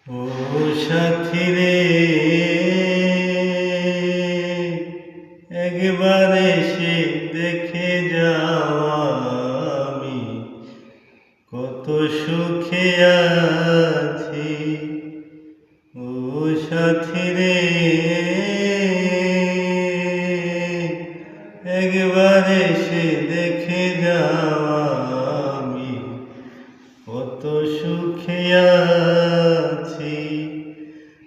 ও সাথী রে, একবার এসে দেখে যাও আমি কত সুখে আছি। ও সাথী রে, একবার এসে দেখে যাও আমি কত সুখে আছি।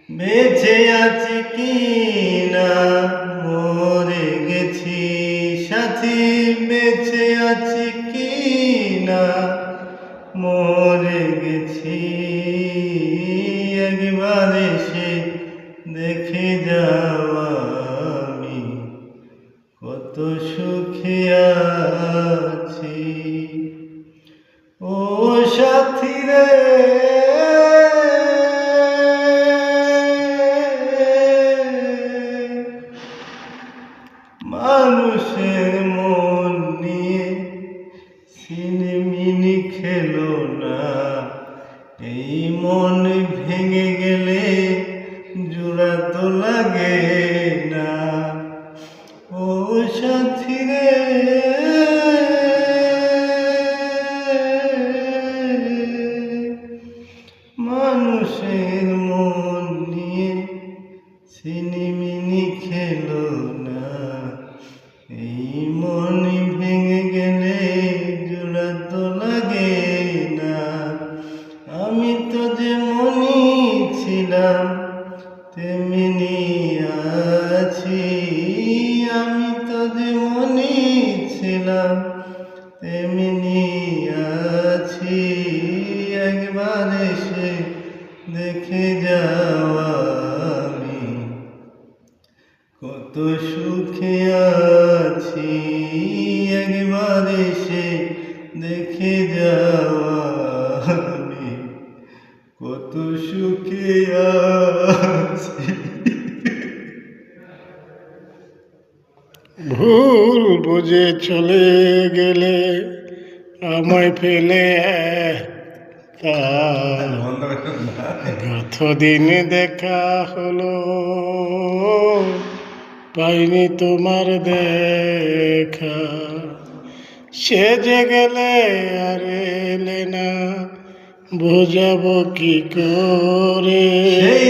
বেঁচে আছি কি না মরে গেছি সাথী, বেঁচে আছি কি না মরে গেছি। একবার এসে দেখে যাও আমি কত সুখে আছি। ও সাথী রে, মানুষের মন নিয়ে ছিনিমিনি খেলো না। এই মন ভেঙে গেলে জোড়া তো লাগে না। ও সাথী রে, মানুষের মন নিয়ে ছিনিমিনি খেলো না। এই মন ভেঙে গেলে জোড়া তো লাগে না। আমি তো যেমনই ছিলাম তেমনি আছি, আমি তো যেমনই ছিলাম তেমনি আছি। একবার এসে দেখে যাও আমি কত সুখে আছি। একবার এসে দেখে যাও আমি কত সুখে আছি। ভুল বুঝে চলে গেলে আমায় ফেলে গতদিন দেখা হলো, পাইনি তোমার দেখা। সেজে গেলে আর এলে না, বোঝাবো কি করে। সেই